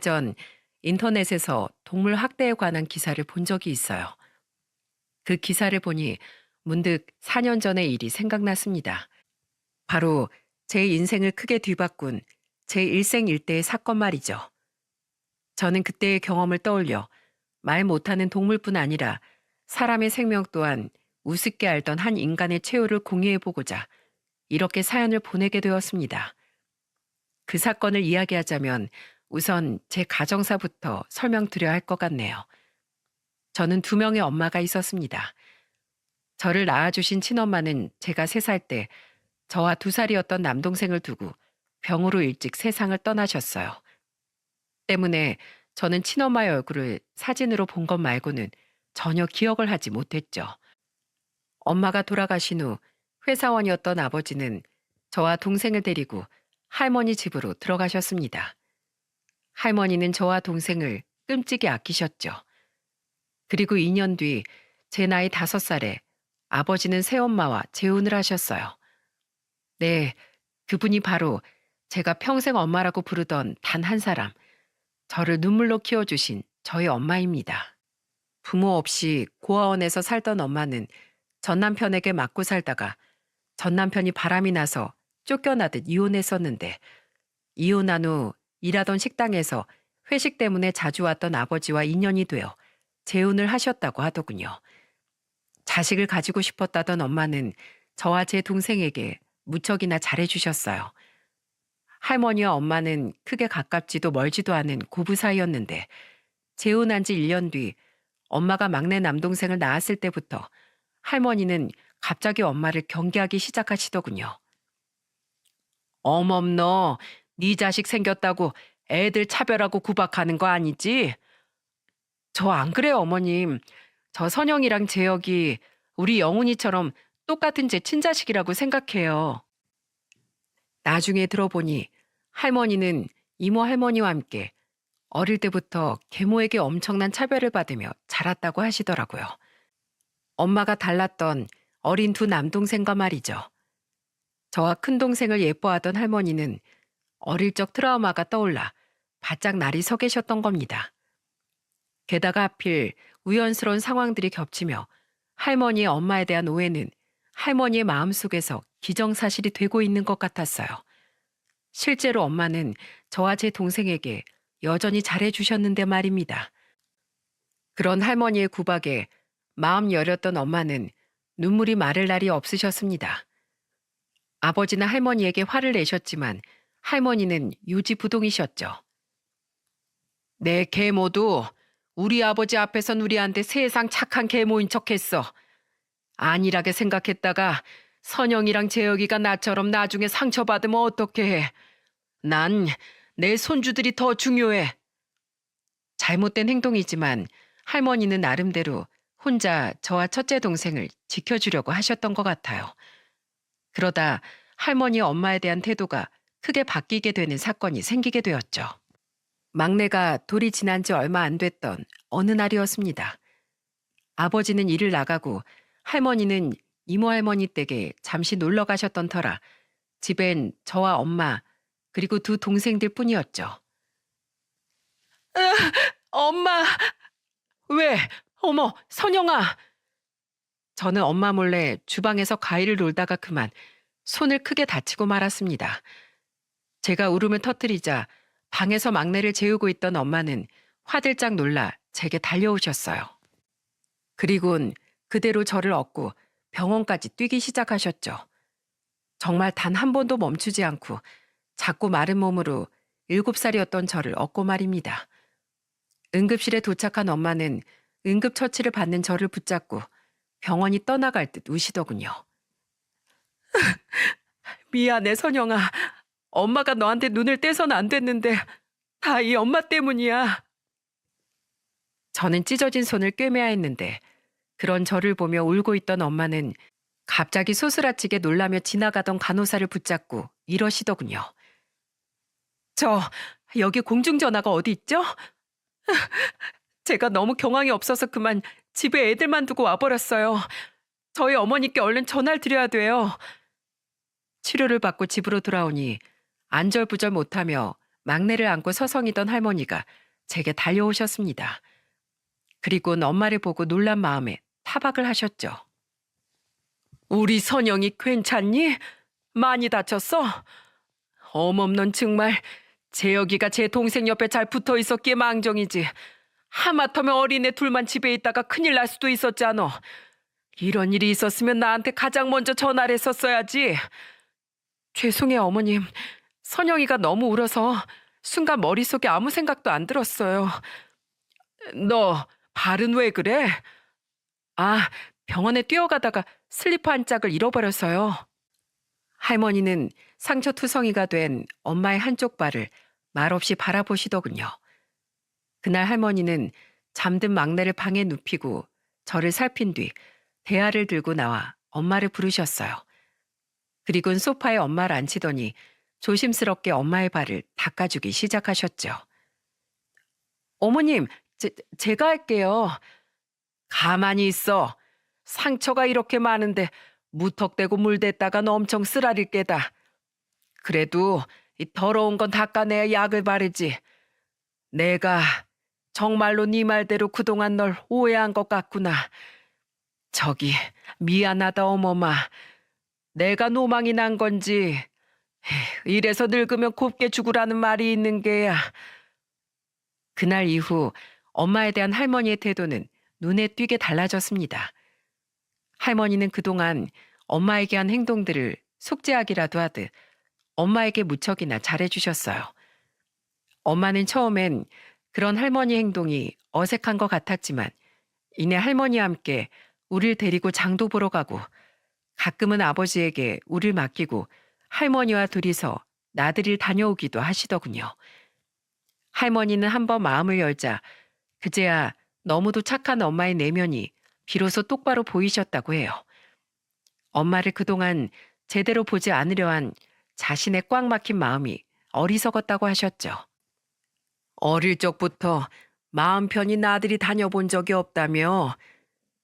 전 인터넷에서 동물 학대에 관한 기사를 본 적이 있어요. 그 기사를 보니 문득 4년 전의 일이 생각났습니다. 바로 제 인생을 크게 뒤바꾼 제 일생일대의 사건 말이죠. 저는 그때의 경험을 떠올려 말 못하는 동물뿐 아니라 사람의 생명 또한 우습게 알던 한 인간의 최후를 공유해보고자 이렇게 사연을 보내게 되었습니다. 그 사건을 이야기하자면 우선 제 가정사부터 설명드려야 할 것 같네요. 저는 2명의 엄마가 있었습니다. 저를 낳아주신 친엄마는 제가 3살 때 저와 2살이었던 남동생을 두고 병으로 일찍 세상을 떠나셨어요. 때문에 저는 친엄마의 얼굴을 사진으로 본 것 말고는 전혀 기억을 하지 못했죠. 엄마가 돌아가신 후 회사원이었던 아버지는 저와 동생을 데리고 할머니 집으로 들어가셨습니다. 할머니는 저와 동생을 끔찍이 아끼셨죠. 그리고 2년 뒤 제 나이 5살에 아버지는 새엄마와 재혼을 하셨어요. 네, 그분이 바로 제가 평생 엄마라고 부르던 단 한 사람, 저를 눈물로 키워주신 저희 엄마입니다. 부모 없이 고아원에서 살던 엄마는 전 남편에게 맞고 살다가 전 남편이 바람이 나서 쫓겨나듯 이혼했었는데 이혼한 후 일하던 식당에서 회식 때문에 자주 왔던 아버지와 인연이 되어 재혼을 하셨다고 하더군요. 자식을 가지고 싶었다던 엄마는 저와 제 동생에게 무척이나 잘해주셨어요. 할머니와 엄마는 크게 가깝지도 멀지도 않은 고부 사이였는데 재혼한 지 1년 뒤 엄마가 막내 남동생을 낳았을 때부터 할머니는 갑자기 엄마를 경계하기 시작하시더군요. 어멈 너, 네 자식 생겼다고 애들 차별하고 구박하는 거 아니지? 저 안 그래요, 어머님. 저 선영이랑 재혁이 우리 영훈이처럼 똑같은 제 친자식이라고 생각해요. 나중에 들어보니 할머니는 이모 할머니와 함께 어릴 때부터 계모에게 엄청난 차별을 받으며 자랐다고 하시더라고요. 엄마가 달랐던 어린 2 남동생과 말이죠. 저와 큰동생을 예뻐하던 할머니는 어릴 적 트라우마가 떠올라 바짝 날이 서 계셨던 겁니다. 게다가 하필 우연스러운 상황들이 겹치며 할머니의 엄마에 대한 오해는 할머니의 마음속에서 기정사실이 되고 있는 것 같았어요. 실제로 엄마는 저와 제 동생에게 여전히 잘해주셨는데 말입니다. 그런 할머니의 구박에 마음 여렸던 엄마는 눈물이 마를 날이 없으셨습니다. 아버지나 할머니에게 화를 내셨지만 할머니는 유지부동이셨죠. 내 계모도 우리 아버지 앞에선 우리한테 세상 착한 계모인 척했어. 안일하게 생각했다가 선영이랑 재혁이가 나처럼 나중에 상처받으면 어떡해. 난 내 손주들이 더 중요해. 잘못된 행동이지만 할머니는 나름대로 혼자 저와 첫째 동생을 지켜주려고 하셨던 것 같아요. 그러다 할머니 엄마에 대한 태도가 크게 바뀌게 되는 사건이 생기게 되었죠. 막내가 돌이 지난 지 얼마 안 됐던 어느 날이었습니다. 아버지는 일을 나가고 할머니는 이모 할머니 댁에 잠시 놀러 가셨던 터라 집엔 저와 엄마 그리고 2 동생들 뿐이었죠. 엄마! 왜? 어머, 선영아! 저는 엄마 몰래 주방에서 과일을 놀다가 그만 손을 크게 다치고 말았습니다. 제가 울음을 터뜨리자 방에서 막내를 재우고 있던 엄마는 화들짝 놀라 제게 달려오셨어요. 그리곤 그대로 저를 업고 병원까지 뛰기 시작하셨죠. 정말 단 한 번도 멈추지 않고 작고 마른 몸으로 7살이었던 저를 업고 말입니다. 응급실에 도착한 엄마는 응급처치를 받는 저를 붙잡고 병원이 떠나갈 듯 우시더군요. 미안해, 선영아. 엄마가 너한테 눈을 떼서는 안 됐는데 다 이 엄마 때문이야. 저는 찢어진 손을 꿰매야 했는데 그런 저를 보며 울고 있던 엄마는 갑자기 소스라치게 놀라며 지나가던 간호사를 붙잡고 이러시더군요. 저 여기 공중전화가 어디 있죠? 제가 너무 경황이 없어서 그만 집에 애들만 두고 와버렸어요. 저희 어머니께 얼른 전화를 드려야 돼요. 치료를 받고 집으로 돌아오니 안절부절 못하며 막내를 안고 서성이던 할머니가 제게 달려오셨습니다. 그리고는 엄마를 보고 놀란 마음에 타박을 하셨죠. 우리 선영이 괜찮니? 많이 다쳤어? 어멈 넌 정말 재혁이가 제 동생 옆에 잘 붙어 있었기에 망정이지. 하마터면 어린애 둘만 집에 있다가 큰일 날 수도 있었잖아. 이런 일이 있었으면 나한테 가장 먼저 전화를 했었어야지. 죄송해요, 어머님. 선영이가 너무 울어서 순간 머릿속에 아무 생각도 안 들었어요. 너 발은 왜 그래? 아, 병원에 뛰어가다가 슬리퍼 한 짝을 잃어버렸어요. 할머니는 상처투성이가 된 엄마의 한쪽 발을 말없이 바라보시더군요. 그날 할머니는 잠든 막내를 방에 눕히고 저를 살핀 뒤 대야를 들고 나와 엄마를 부르셨어요. 그리고는 소파에 엄마를 앉히더니 조심스럽게 엄마의 발을 닦아주기 시작하셨죠. 어머님, 제가 할게요. 가만히 있어. 상처가 이렇게 많은데 무턱대고 물댔다간 엄청 쓰라릴 게다. 그래도 이 더러운 건 닦아내야 약을 바르지. 내가 정말로 네 말대로 그동안 널 오해한 것 같구나. 저기 미안하다 어머마. 내가 노망이 난 건지 이래서 늙으면 곱게 죽으라는 말이 있는 게야. 그날 이후 엄마에 대한 할머니의 태도는 눈에 띄게 달라졌습니다. 할머니는 그동안 엄마에게 한 행동들을 속죄하기라도 하듯 엄마에게 무척이나 잘해주셨어요. 엄마는 처음엔 그런 할머니 행동이 어색한 것 같았지만 이내 할머니와 함께 우릴 데리고 장도 보러 가고 가끔은 아버지에게 우릴 맡기고 할머니와 둘이서 나들이를 다녀오기도 하시더군요. 할머니는 한번 마음을 열자 그제야 너무도 착한 엄마의 내면이 비로소 똑바로 보이셨다고 해요. 엄마를 그동안 제대로 보지 않으려 한 자신의 꽉 막힌 마음이 어리석었다고 하셨죠. 어릴 적부터 마음 편히 나들이 다녀본 적이 없다며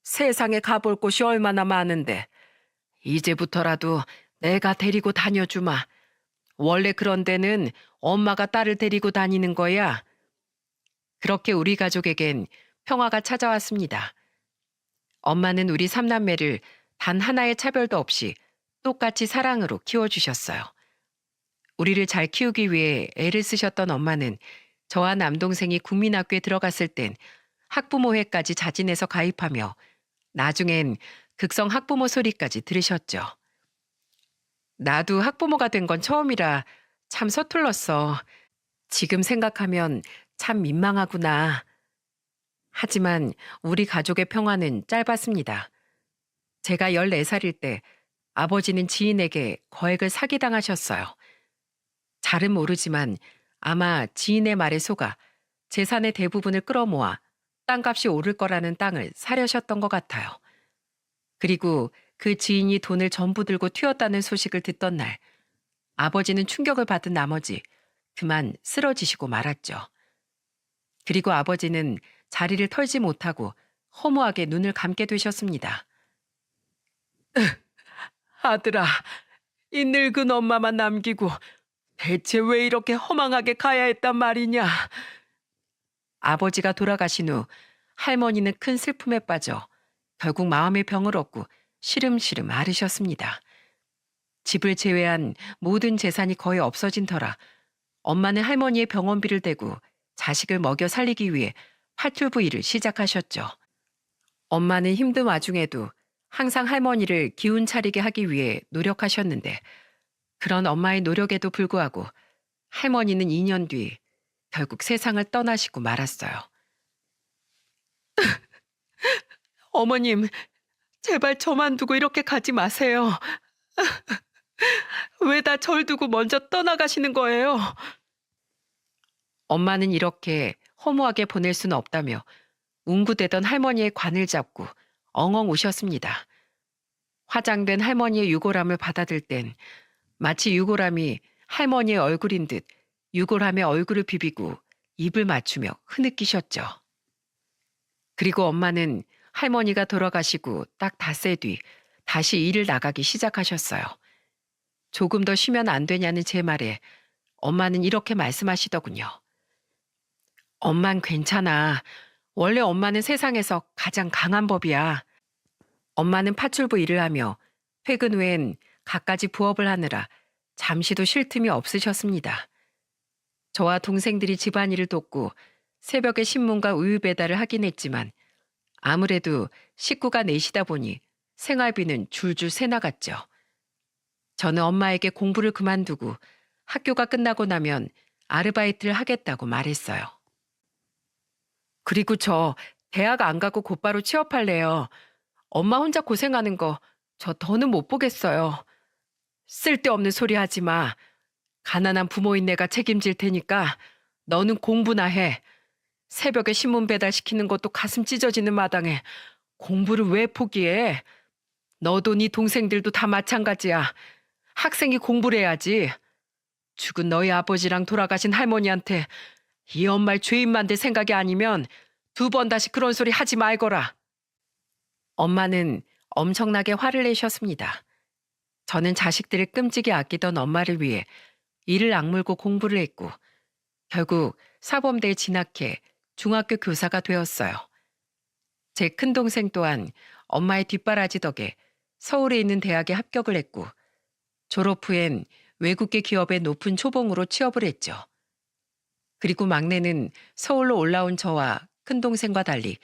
세상에 가볼 곳이 얼마나 많은데 이제부터라도 내가 데리고 다녀주마. 원래 그런 데는 엄마가 딸을 데리고 다니는 거야. 그렇게 우리 가족에겐 평화가 찾아왔습니다. 엄마는 우리 삼남매를 단 하나의 차별도 없이 똑같이 사랑으로 키워주셨어요. 우리를 잘 키우기 위해 애를 쓰셨던 엄마는 저와 남동생이 국민학교에 들어갔을 땐 학부모회까지 자진해서 가입하며 나중엔 극성 학부모 소리까지 들으셨죠. 나도 학부모가 된 건 처음이라 참 서툴렀어. 지금 생각하면 참 민망하구나. 하지만 우리 가족의 평화는 짧았습니다. 제가 14살일 때 아버지는 지인에게 거액을 사기당하셨어요. 잘은 모르지만 아마 지인의 말에 속아 재산의 대부분을 끌어모아 땅값이 오를 거라는 땅을 사려셨던 것 같아요. 그리고 그 지인이 돈을 전부 들고 튀었다는 소식을 듣던 날 아버지는 충격을 받은 나머지 그만 쓰러지시고 말았죠. 그리고 아버지는 자리를 털지 못하고 허무하게 눈을 감게 되셨습니다. 아들아, 이 늙은 엄마만 남기고 대체 왜 이렇게 허망하게 가야 했단 말이냐. 아버지가 돌아가신 후 할머니는 큰 슬픔에 빠져 결국 마음의 병을 얻고 시름시름 앓으셨습니다. 집을 제외한 모든 재산이 거의 없어진 터라 엄마는 할머니의 병원비를 대고 자식을 먹여 살리기 위해 파출부 일을 시작하셨죠. 엄마는 힘든 와중에도 항상 할머니를 기운 차리게 하기 위해 노력하셨는데 그런 엄마의 노력에도 불구하고 할머니는 2년 뒤 결국 세상을 떠나시고 말았어요. 어머님, 제발 저만 두고 이렇게 가지 마세요. 왜 다 절 두고 먼저 떠나가시는 거예요? 엄마는 이렇게 허무하게 보낼 수는 없다며 웅구대던 할머니의 관을 잡고 엉엉 우셨습니다. 화장된 할머니의 유골함을 받아들 땐 마치 유골함이 할머니의 얼굴인 듯 유골함에 얼굴을 비비고 입을 맞추며 흐느끼셨죠. 그리고 엄마는 할머니가 돌아가시고 딱 닷새 뒤 다시 일을 나가기 시작하셨어요. 조금 더 쉬면 안 되냐는 제 말에 엄마는 이렇게 말씀하시더군요. 엄만 괜찮아. 원래 엄마는 세상에서 가장 강한 법이야. 엄마는 파출부 일을 하며 퇴근 후엔 갖가지 부업을 하느라 잠시도 쉴 틈이 없으셨습니다. 저와 동생들이 집안일을 돕고 새벽에 신문과 우유 배달을 하긴 했지만 아무래도 식구가 넷이다 보니 생활비는 줄줄 새나갔죠. 저는 엄마에게 공부를 그만두고 학교가 끝나고 나면 아르바이트를 하겠다고 말했어요. 그리고 저 대학 안 가고 곧바로 취업할래요. 엄마 혼자 고생하는 거 저 더는 못 보겠어요. 쓸데없는 소리 하지 마. 가난한 부모인 내가 책임질 테니까 너는 공부나 해. 새벽에 신문 배달시키는 것도 가슴 찢어지는 마당에 공부를 왜 포기해? 너도 네 동생들도 다 마찬가지야. 학생이 공부를 해야지. 죽은 너희 아버지랑 돌아가신 할머니한테 이 엄마를 죄인 만들 생각이 아니면 2번 다시 그런 소리 하지 말거라. 엄마는 엄청나게 화를 내셨습니다. 저는 자식들을 끔찍이 아끼던 엄마를 위해 이를 악물고 공부를 했고 결국 사범대에 진학해 중학교 교사가 되었어요. 제 큰동생 또한 엄마의 뒷바라지 덕에 서울에 있는 대학에 합격을 했고 졸업 후엔 외국계 기업의 높은 초봉으로 취업을 했죠. 그리고 막내는 서울로 올라온 저와 큰동생과 달리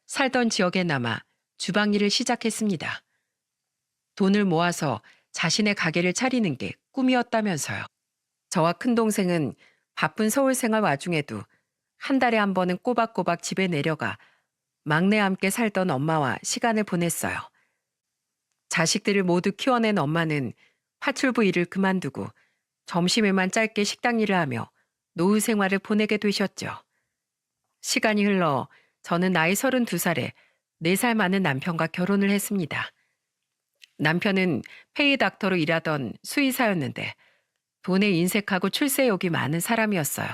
살던 지역에 남아 주방일을 시작했습니다. 돈을 모아서 자신의 가게를 차리는 게 꿈이었다면서요. 저와 큰동생은 바쁜 서울 생활 와중에도 한 달에 한 번은 꼬박꼬박 집에 내려가 막내와 함께 살던 엄마와 시간을 보냈어요. 자식들을 모두 키워낸 엄마는 파출부 일을 그만두고 점심에만 짧게 식당 일을 하며 노후 생활을 보내게 되셨죠. 시간이 흘러 저는 나이 32살에 4살 많은 남편과 결혼을 했습니다. 남편은 페이 닥터로 일하던 수의사였는데 돈에 인색하고 출세욕이 많은 사람이었어요.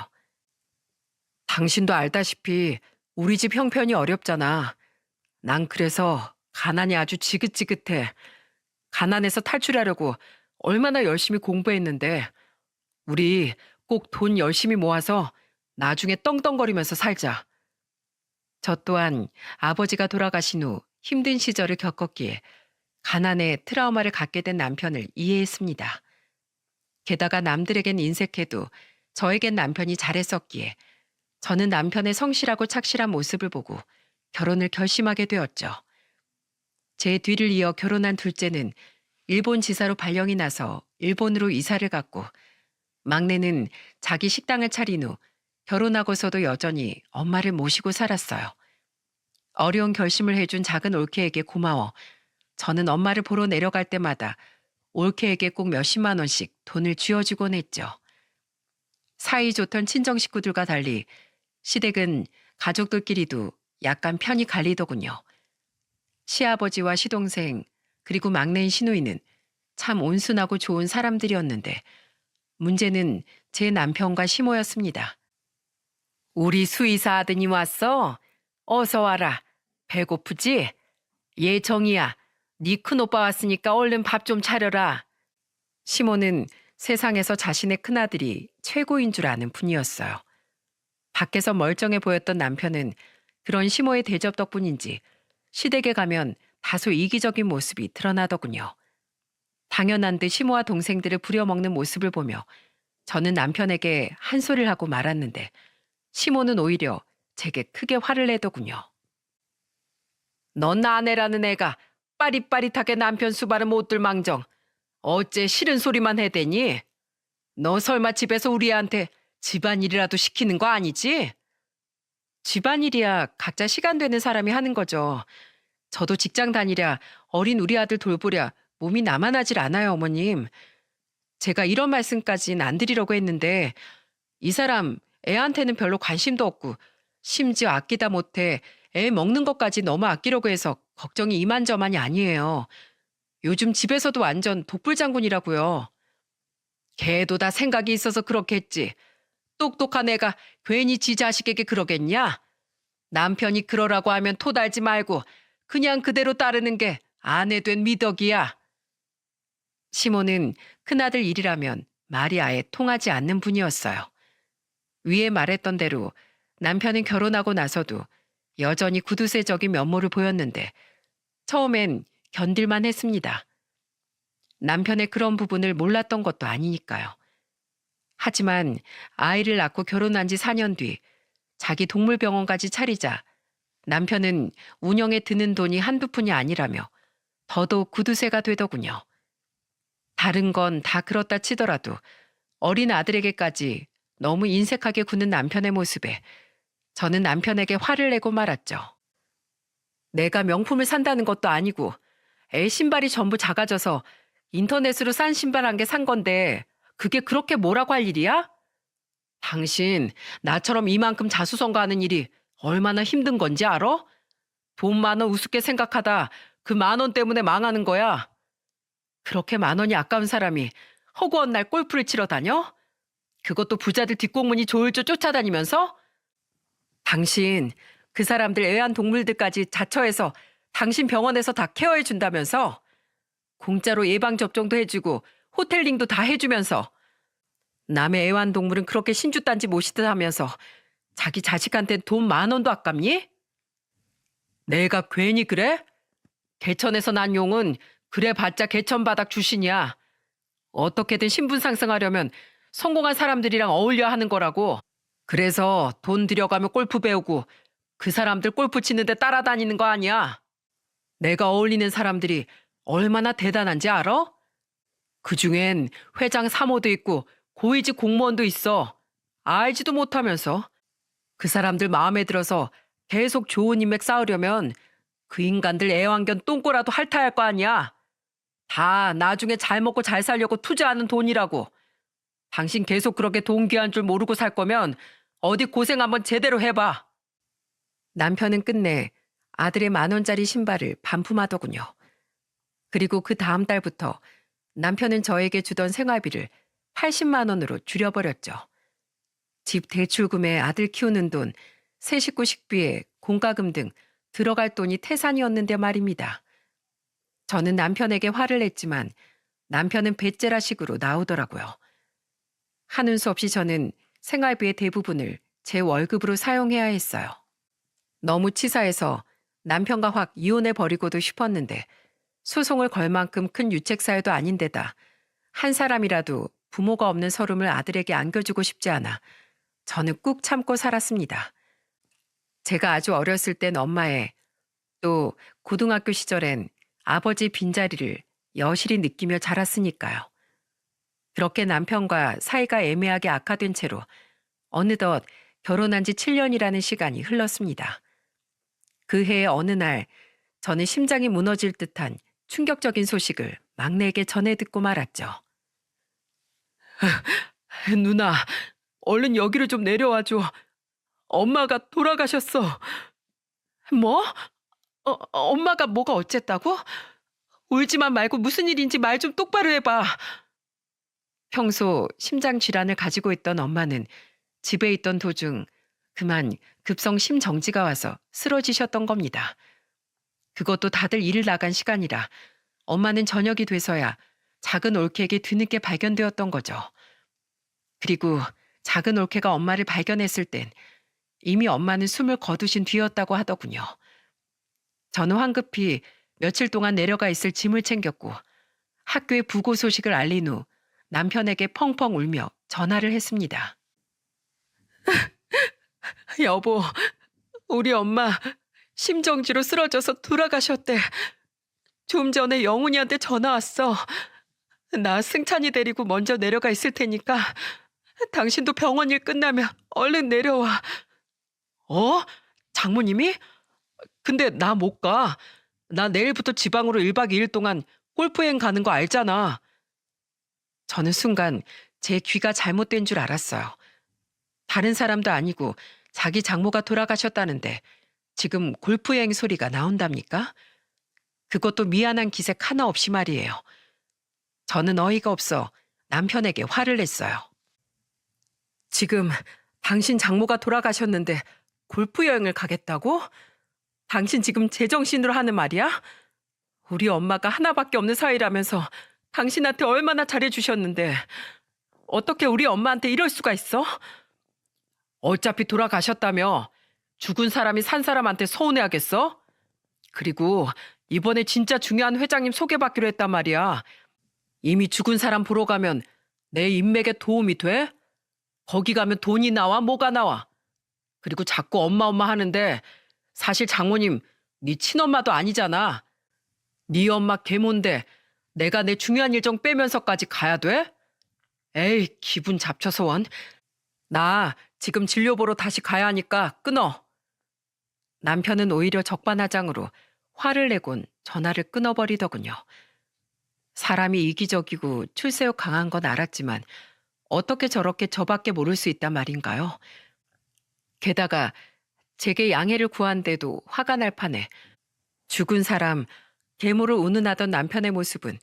당신도 알다시피 우리 집 형편이 어렵잖아. 난 그래서 가난이 아주 지긋지긋해. 가난에서 탈출하려고 얼마나 열심히 공부했는데 우리 꼭 돈 열심히 모아서 나중에 떵떵거리면서 살자. 저 또한 아버지가 돌아가신 후 힘든 시절을 겪었기에 가난에 트라우마를 갖게 된 남편을 이해했습니다. 게다가 남들에겐 인색해도 저에겐 남편이 잘했었기에 저는 남편의 성실하고 착실한 모습을 보고 결혼을 결심하게 되었죠. 제 뒤를 이어 결혼한 둘째는 일본 지사로 발령이 나서 일본으로 이사를 갔고 막내는 자기 식당을 차린 후 결혼하고서도 여전히 엄마를 모시고 살았어요. 어려운 결심을 해준 작은 올케에게 고마워 저는 엄마를 보러 내려갈 때마다 올케에게 꼭 몇십만 원씩 돈을 쥐어주곤 했죠. 사이 좋던 친정 식구들과 달리 시댁은 가족들끼리도 약간 편이 갈리더군요. 시아버지와 시동생 그리고 막내인 시누이는 참 온순하고 좋은 사람들이었는데 문제는 제 남편과 시모였습니다. 우리 수의사 아드님 왔어? 어서 와라. 배고프지? 예 정이야. 네 큰오빠 왔으니까 얼른 밥 좀 차려라. 시모는 세상에서 자신의 큰아들이 최고인 줄 아는 분이었어요. 밖에서 멀쩡해 보였던 남편은 그런 시모의 대접 덕분인지 시댁에 가면 다소 이기적인 모습이 드러나더군요. 당연한 듯 시모와 동생들을 부려먹는 모습을 보며 저는 남편에게 한 소리를 하고 말았는데 시모는 오히려 제게 크게 화를 내더군요. 넌 아내라는 애가 빠릿빠릿하게 남편 수발을 못 들 망정 어째 싫은 소리만 해대니? 너 설마 집에서 우리 애한테 집안일이라도 시키는 거 아니지? 집안일이야 각자 시간 되는 사람이 하는 거죠. 저도 직장 다니랴 어린 우리 아들 돌보랴 몸이 나만하질 않아요, 어머님. 제가 이런 말씀까진 안 드리려고 했는데 이 사람 애한테는 별로 관심도 없고 심지어 아끼다 못해 애 먹는 것까지 너무 아끼려고 해서 걱정이 이만저만이 아니에요. 요즘 집에서도 완전 독불장군이라고요. 걔도 다 생각이 있어서 그렇겠지. 똑똑한 애가 괜히 지 자식에게 그러겠냐? 남편이 그러라고 하면 토달지 말고 그냥 그대로 따르는 게 아내 된 미덕이야. 시모는 큰아들 일이라면 말이 아예 통하지 않는 분이었어요. 위에 말했던 대로 남편은 결혼하고 나서도 여전히 구두쇠적인 면모를 보였는데 처음엔 견딜만 했습니다. 남편의 그런 부분을 몰랐던 것도 아니니까요. 하지만 아이를 낳고 결혼한 지 4년 뒤 자기 동물병원까지 차리자 남편은 운영에 드는 돈이 한두 푼이 아니라며 더더욱 구두쇠가 되더군요. 다른 건 다 그렇다 치더라도 어린 아들에게까지 너무 인색하게 구는 남편의 모습에 저는 남편에게 화를 내고 말았죠. 내가 명품을 산다는 것도 아니고 애 신발이 전부 작아져서 인터넷으로 싼 신발 한 개 산 건데 그게 그렇게 뭐라고 할 일이야? 당신 나처럼 이만큼 자수성가하는 일이 얼마나 힘든 건지 알아? 돈 10,000원 우습게 생각하다 그 10,000원 때문에 망하는 거야. 그렇게 10,000원이 아까운 사람이 허구한 날 골프를 치러 다녀? 그것도 부자들 뒷공문이 졸졸 쫓아다니면서? 당신 그 사람들 애완동물들까지 자처해서 당신 병원에서 다 케어해 준다면서? 공짜로 예방접종도 해주고 호텔링도 다 해주면서 남의 애완동물은 그렇게 신주단지 모시듯 하면서 자기 자식한테 돈 10,000원도 아깝니? 내가 괜히 그래? 개천에서 난 용은 그래봤자 개천바닥 출신이야. 어떻게든 신분 상승하려면 성공한 사람들이랑 어울려야 하는 거라고. 그래서 돈 들여가며 골프 배우고 그 사람들 골프 치는데 따라다니는 거 아니야. 내가 어울리는 사람들이 얼마나 대단한지 알아? 그중엔 회장 사모도 있고 고위직 공무원도 있어. 알지도 못하면서. 그 사람들 마음에 들어서 계속 좋은 인맥 쌓으려면 그 인간들 애완견 똥꼬라도 핥아야 할 거 아니야. 다 나중에 잘 먹고 잘 살려고 투자하는 돈이라고. 당신 계속 그렇게 돈 귀한 줄 모르고 살 거면 어디 고생 한번 제대로 해봐. 남편은 끝내 아들의 10,000원짜리 신발을 반품하더군요. 그리고 그 다음 달부터 남편은 저에게 주던 생활비를 80만 원으로 줄여버렸죠. 집 대출금에 아들 키우는 돈, 새 식구 식비에 공과금 등 들어갈 돈이 태산이었는데 말입니다. 저는 남편에게 화를 냈지만 남편은 배째라식으로 나오더라고요. 하는 수 없이 저는 생활비의 대부분을 제 월급으로 사용해야 했어요. 너무 치사해서 남편과 확 이혼해버리고도 싶었는데 소송을 걸 만큼 큰 유책사유도 아닌데다 한 사람이라도 부모가 없는 서름을 아들에게 안겨주고 싶지 않아 저는 꾹 참고 살았습니다. 제가 아주 어렸을 땐 엄마의 또 고등학교 시절엔 아버지 빈자리를 여실히 느끼며 자랐으니까요. 그렇게 남편과 사이가 애매하게 악화된 채로 어느덧 결혼한 지 7년이라는 시간이 흘렀습니다. 그 해의 어느 날 저는 심장이 무너질 듯한 충격적인 소식을 막내에게 전해 듣고 말았죠. 누나, 얼른 여기로 좀 내려와줘. 엄마가 돌아가셨어. 뭐? 엄마가 뭐가 어쨌다고? 울지만 말고 무슨 일인지 말 좀 똑바로 해봐. 평소 심장 질환을 가지고 있던 엄마는 집에 있던 도중 그만 급성 심정지가 와서 쓰러지셨던 겁니다. 그것도 다들 일을 나간 시간이라 엄마는 저녁이 돼서야 작은 올케에게 뒤늦게 발견되었던 거죠. 그리고 작은 올케가 엄마를 발견했을 땐 이미 엄마는 숨을 거두신 뒤였다고 하더군요. 저는 황급히 며칠 동안 내려가 있을 짐을 챙겼고 학교에 부고 소식을 알린 후 남편에게 펑펑 울며 전화를 했습니다. 여보, 우리 엄마 심정지로 쓰러져서 돌아가셨대. 좀 전에 영훈이한테 전화 왔어. 나 승찬이 데리고 먼저 내려가 있을 테니까 당신도 병원 일 끝나면 얼른 내려와. 장모님이? 근데 나 못 가. 나 내일부터 지방으로 1박 2일 동안 골프여행 가는 거 알잖아. 저는 순간 제 귀가 잘못된 줄 알았어요. 다른 사람도 아니고 자기 장모가 돌아가셨다는데 지금 골프여행 소리가 나온답니까? 그것도 미안한 기색 하나 없이 말이에요. 저는 어이가 없어 남편에게 화를 냈어요. 지금 당신 장모가 돌아가셨는데 골프여행을 가겠다고? 당신 지금 제정신으로 하는 말이야? 우리 엄마가 하나밖에 없는 사이라면서 당신한테 얼마나 잘해주셨는데 어떻게 우리 엄마한테 이럴 수가 있어? 어차피 돌아가셨다며 죽은 사람이 산 사람한테 서운해하겠어? 그리고 이번에 진짜 중요한 회장님 소개받기로 했단 말이야. 이미 죽은 사람 보러 가면 내 인맥에 도움이 돼? 거기 가면 돈이 나와 뭐가 나와? 그리고 자꾸 엄마 엄마 하는데 사실 장모님 네 친엄마도 아니잖아. 네 엄마 계모인데 내가 내 중요한 일정 빼면서까지 가야 돼? 에이 기분 잡쳐서 원. 나 지금 진료 보러 다시 가야 하니까 끊어. 남편은 오히려 적반하장으로 화를 내곤 전화를 끊어버리더군요. 사람이 이기적이고 출세욕 강한 건 알았지만 어떻게 저렇게 저밖에 모를 수 있단 말인가요? 게다가 제게 양해를 구한데도 화가 날 판에 죽은 사람, 계모를 운운하던 남편의 모습은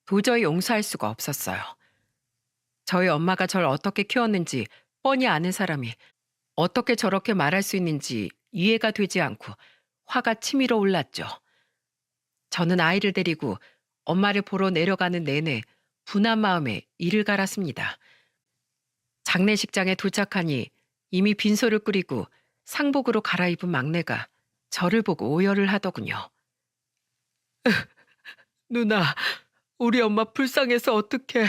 도저히 용서할 수가 없었어요. 저희 엄마가 절 어떻게 키웠는지 뻔히 아는 사람이 어떻게 저렇게 말할 수 있는지 이해가 되지 않고 화가 치밀어 올랐죠. 저는 아이를 데리고 엄마를 보러 내려가는 내내 분한 마음에 이를 갈았습니다. 장례식장에 도착하니 이미 빈소를 끓이고 상복으로 갈아입은 막내가 저를 보고 오열을 하더군요. 누나, 우리 엄마 불쌍해서 어떡해.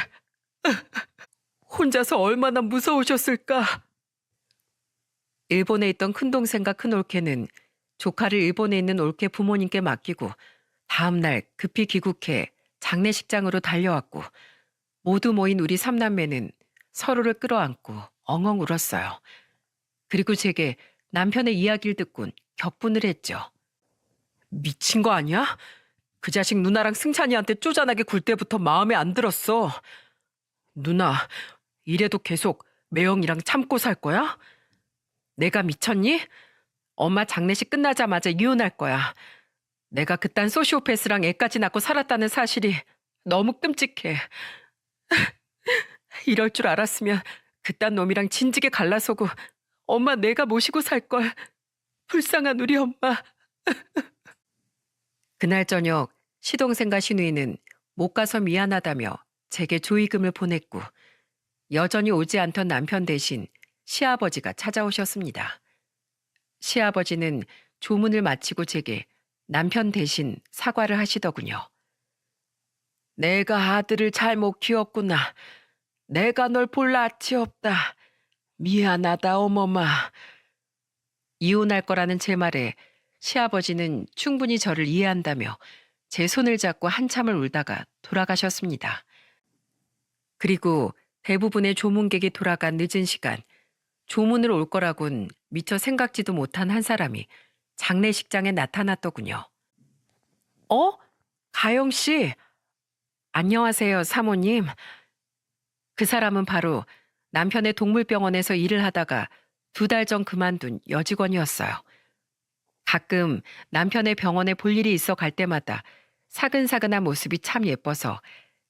혼자서 얼마나 무서우셨을까. 일본에 있던 큰동생과 큰올케는 조카를 일본에 있는 올케 부모님께 맡기고 다음날 급히 귀국해 장례식장으로 달려왔고 모두 모인 우리 삼남매는 서로를 끌어안고 엉엉 울었어요. 그리고 제게 남편의 이야기를 듣곤 격분을 했죠. 미친 거 아니야? 그 자식 누나랑 승찬이한테 쪼잔하게 굴 때부터 마음에 안 들었어. 누나, 이래도 계속 매형이랑 참고 살 거야? 내가 미쳤니? 엄마 장례식 끝나자마자 이혼할 거야. 내가 그딴 소시오패스랑 애까지 낳고 살았다는 사실이 너무 끔찍해. 이럴 줄 알았으면 그딴 놈이랑 진지게 갈라서고 엄마 내가 모시고 살걸. 불쌍한 우리 엄마. 그날 저녁 시동생과 시누이는 못 가서 미안하다며 제게 조의금을 보냈고 여전히 오지 않던 남편 대신 시아버지가 찾아오셨습니다. 시아버지는 조문을 마치고 제게 남편 대신 사과를 하시더군요. 내가 아들을 잘못 키웠구나. 내가 널 볼 낯이 없다. 미안하다 어머마. 이혼할 거라는 제 말에 시아버지는 충분히 저를 이해한다며 제 손을 잡고 한참을 울다가 돌아가셨습니다. 그리고 대부분의 조문객이 돌아간 늦은 시간, 조문을 올 거라곤 미처 생각지도 못한 한 사람이 장례식장에 나타났더군요. 가영 씨. 안녕하세요, 사모님. 그 사람은 바로 남편의 동물병원에서 일을 하다가 2달 전 그만둔 여직원이었어요. 가끔 남편의 병원에 볼 일이 있어 갈 때마다 사근사근한 모습이 참 예뻐서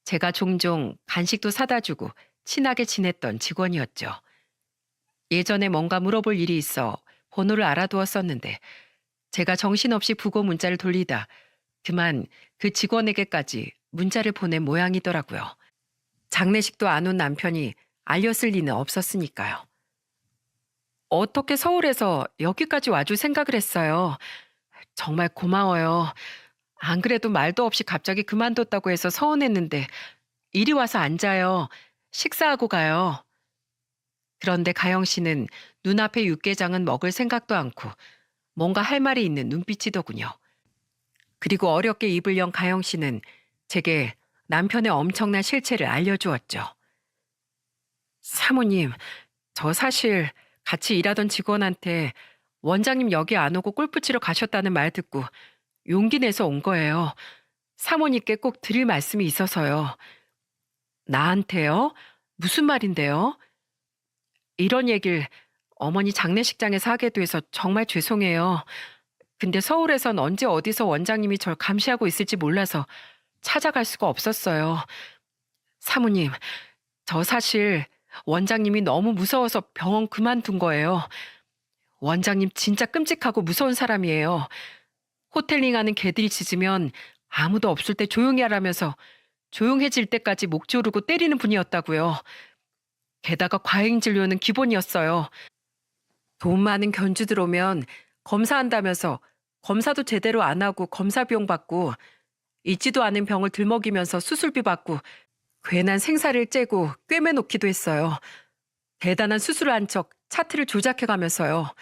제가 종종 간식도 사다 주고 친하게 지냈던 직원이었죠. 예전에 뭔가 물어볼 일이 있어 번호를 알아두었었는데 제가 정신없이 부고 문자를 돌리다 그만 그 직원에게까지 문자를 보낸 모양이더라고요. 장례식도 안 온 남편이 알렸을 리는 없었으니까요. 어떻게 서울에서 여기까지 와줄 생각을 했어요. 정말 고마워요. 안 그래도 말도 없이 갑자기 그만뒀다고 해서 서운했는데 이리 와서 앉아요. 식사하고 가요. 그런데 가영 씨는 눈앞에 육개장은 먹을 생각도 않고 뭔가 할 말이 있는 눈빛이더군요. 그리고 어렵게 입을 연 가영 씨는 제게 남편의 엄청난 실체를 알려주었죠. 사모님, 저 사실 같이 일하던 직원한테 원장님 여기 안 오고 골프 치러 가셨다는 말 듣고 용기 내서 온 거예요. 사모님께 꼭 드릴 말씀이 있어서요. 나한테요? 무슨 말인데요? 이런 얘기를 어머니 장례식장에서 하게 돼서 정말 죄송해요. 근데 서울에선 언제 어디서 원장님이 절 감시하고 있을지 몰라서 찾아갈 수가 없었어요. 사모님, 저 사실 원장님이 너무 무서워서 병원 그만둔 거예요. 원장님 진짜 끔찍하고 무서운 사람이에요. 호텔링하는 개들이 짖으면 아무도 없을 때 조용히 하라면서 조용해질 때까지 목 조르고 때리는 분이었다고요. 게다가 과잉 진료는 기본이었어요. 돈 많은 견주들 오면 검사한다면서 검사도 제대로 안 하고 검사 비용 받고 있지도 않은 병을 들먹이면서 수술비 받고 괜한 생사를 째고 꿰매놓기도 했어요. 대단한 수술을 한 척 차트를 조작해가면서요.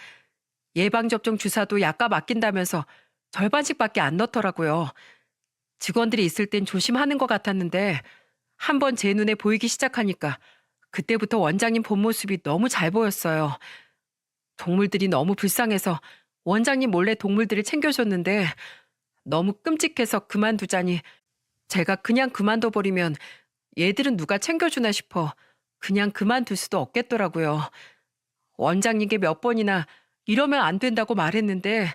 예방접종 주사도 약값 아낀다면서 절반씩밖에 안 넣더라고요. 직원들이 있을 땐 조심하는 것 같았는데 한 번 제 눈에 보이기 시작하니까 그때부터 원장님 본 모습이 너무 잘 보였어요. 동물들이 너무 불쌍해서 원장님 몰래 동물들을 챙겨줬는데 너무 끔찍해서 그만두자니 제가 그냥 그만둬버리면 얘들은 누가 챙겨주나 싶어 그냥 그만둘 수도 없겠더라고요. 원장님께 몇 번이나 이러면 안 된다고 말했는데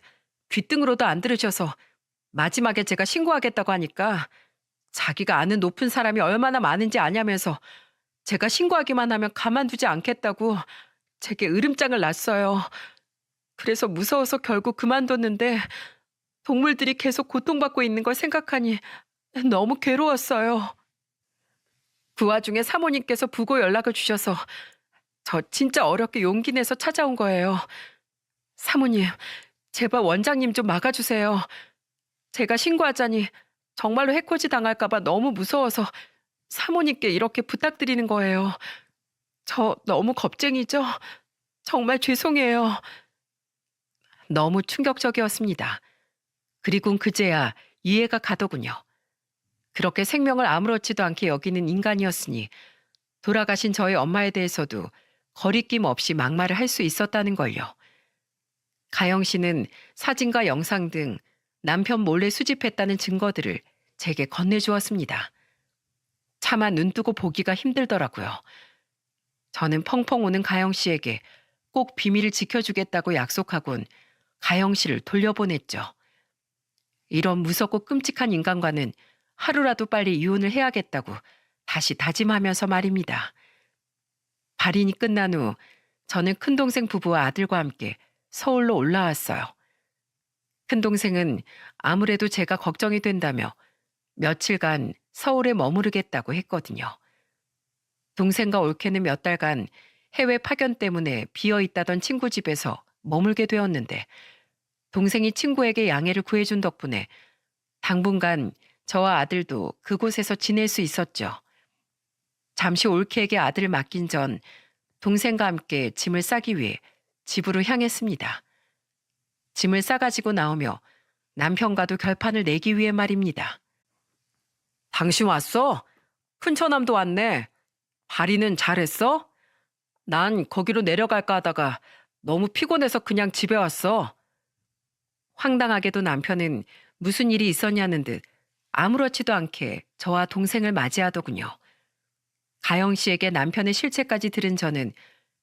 귀등으로도 안 들으셔서 마지막에 제가 신고하겠다고 하니까 자기가 아는 높은 사람이 얼마나 많은지 아냐면서 제가 신고하기만 하면 가만두지 않겠다고 제게 으름장을 놨어요. 그래서 무서워서 결국 그만뒀는데 동물들이 계속 고통받고 있는 걸 생각하니 너무 괴로웠어요. 그 와중에 사모님께서 부고 연락을 주셔서 저 진짜 어렵게 용기 내서 찾아온 거예요. 사모님, 제발 원장님 좀 막아주세요. 제가 신고하자니 정말로 해코지 당할까봐 너무 무서워서 사모님께 이렇게 부탁드리는 거예요. 저 너무 겁쟁이죠? 정말 죄송해요. 너무 충격적이었습니다. 그리곤 그제야 이해가 가더군요. 그렇게 생명을 아무렇지도 않게 여기는 인간이었으니 돌아가신 저희 엄마에 대해서도 거리낌 없이 막말을 할 수 있었다는 걸요. 가영 씨는 사진과 영상 등 남편 몰래 수집했다는 증거들을 제게 건네주었습니다. 차마 눈뜨고 보기가 힘들더라고요. 저는 펑펑 우는 가영 씨에게 꼭 비밀을 지켜주겠다고 약속하곤 가영 씨를 돌려보냈죠. 이런 무섭고 끔찍한 인간과는 하루라도 빨리 이혼을 해야겠다고 다시 다짐하면서 말입니다. 발인이 끝난 후 저는 큰동생 부부와 아들과 함께 서울로 올라왔어요. 큰동생은 아무래도 제가 걱정이 된다며 며칠간 서울에 머무르겠다고 했거든요. 동생과 올케는 몇 달간 해외 파견 때문에 비어있다던 친구 집에서 머물게 되었는데 동생이 친구에게 양해를 구해준 덕분에 당분간 저와 아들도 그곳에서 지낼 수 있었죠. 잠시 올케에게 아들을 맡긴 전 동생과 함께 짐을 싸기 위해 집으로 향했습니다. 짐을 싸가지고 나오며 남편과도 결판을 내기 위해 말입니다. 당신 왔어? 큰처남도 왔네. 발이는 잘했어? 난 거기로 내려갈까 하다가 너무 피곤해서 그냥 집에 왔어. 황당하게도 남편은 무슨 일이 있었냐는 듯 아무렇지도 않게 저와 동생을 맞이하더군요. 가영 씨에게 남편의 실체까지 들은 저는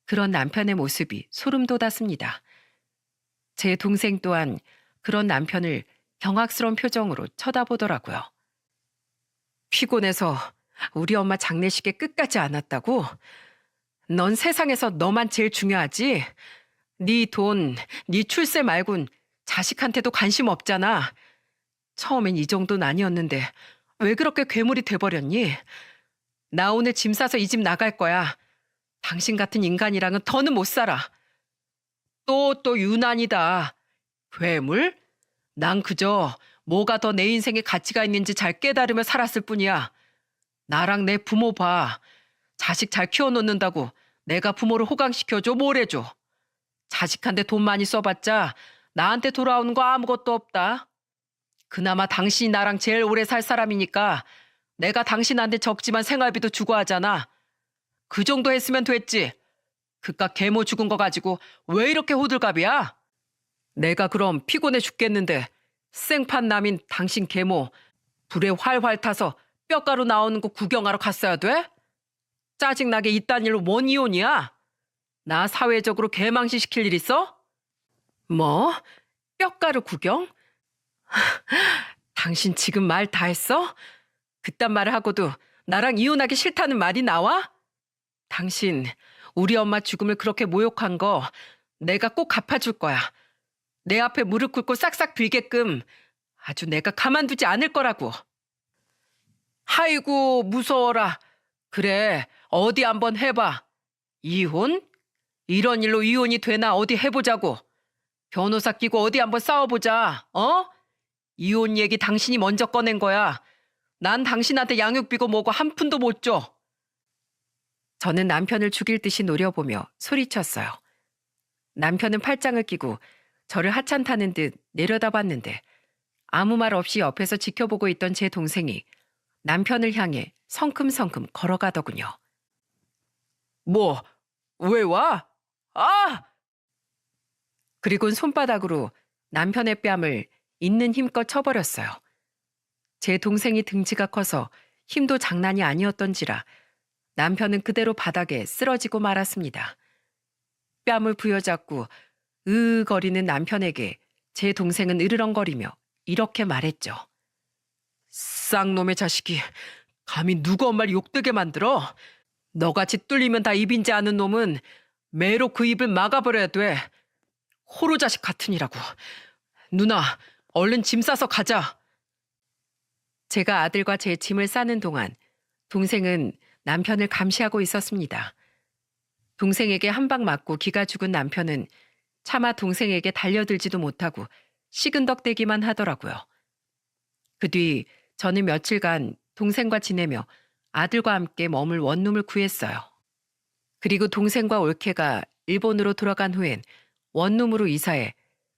그런 남편의 모습이 소름 돋았습니다. 제 동생 또한 그런 남편을 경악스러운 표정으로 쳐다보더라고요. 피곤해서 우리 엄마 장례식에 끝까지 안 왔다고? 넌 세상에서 너만 제일 중요하지? 네 돈, 네 출세 말곤 자식한테도 관심 없잖아. 처음엔 이 정도는 아니었는데 왜 그렇게 괴물이 돼버렸니? 나 오늘 짐 싸서 이 집 나갈 거야. 당신 같은 인간이랑은 더는 못 살아. 또 유난이다. 괴물? 난 그저 뭐가 더 내 인생에 가치가 있는지 잘 깨달으며 살았을 뿐이야. 나랑 내 부모 봐. 자식 잘 키워놓는다고 내가 부모를 호강시켜줘 뭘 해줘. 자식한테 돈 많이 써봤자 나한테 돌아오는 거 아무것도 없다. 그나마 당신이 나랑 제일 오래 살 사람이니까 내가 당신한테 적지만 생활비도 주고 하잖아. 그 정도 했으면 됐지. 그깟 계모 죽은 거 가지고 왜 이렇게 호들갑이야? 내가 그럼 피곤해 죽겠는데 생판 남인 당신 계모 불에 활활 타서 뼈가루 나오는 거 구경하러 갔어야 돼? 짜증나게 이딴 일로 뭔 이혼이야? 나 사회적으로 개망신시킬 일 있어? 뭐? 뼈가루 구경? 당신 지금 말 다 했어? 그딴 말을 하고도 나랑 이혼하기 싫다는 말이 나와? 당신 우리 엄마 죽음을 그렇게 모욕한 거 내가 꼭 갚아줄 거야. 내 앞에 무릎 꿇고 싹싹 빌게끔 아주 내가 가만두지 않을 거라고. 아이고 무서워라. 그래 어디 한번 해봐. 이혼? 이런 일로 이혼이 되나 어디 해보자고. 변호사 끼고 어디 한번 싸워보자. 어? 이혼 얘기 당신이 먼저 꺼낸 거야. 난 당신한테 양육비고 뭐고 한 푼도 못 줘. 저는 남편을 죽일 듯이 노려보며 소리쳤어요. 남편은 팔짱을 끼고 저를 하찮다는 듯 내려다봤는데 아무 말 없이 옆에서 지켜보고 있던 제 동생이 남편을 향해 성큼성큼 걸어가더군요. 뭐, 왜 와? 아! 그리곤 손바닥으로 남편의 뺨을 있는 힘껏 쳐버렸어요. 제 동생이 등치가 커서 힘도 장난이 아니었던지라 남편은 그대로 바닥에 쓰러지고 말았습니다. 뺨을 부여잡고 거리는 남편에게 제 동생은 으르렁거리며 이렇게 말했죠. 쌍놈의 자식이 감히 누구 엄마를 욕되게 만들어? 너같이 뚫리면 다 입인지 아는 놈은 매로 그 입을 막아버려야 돼. 호로 자식 같으니라고. 누나, 얼른 짐 싸서 가자. 제가 아들과 제 짐을 싸는 동안 동생은 남편을 감시하고 있었습니다. 동생에게 한 방 맞고 기가 죽은 남편은 차마 동생에게 달려들지도 못하고 시근덕대기만 하더라고요. 그 뒤 저는 며칠간 동생과 지내며 아들과 함께 머물 원룸을 구했어요. 그리고 동생과 올케가 일본으로 돌아간 후엔 원룸으로 이사해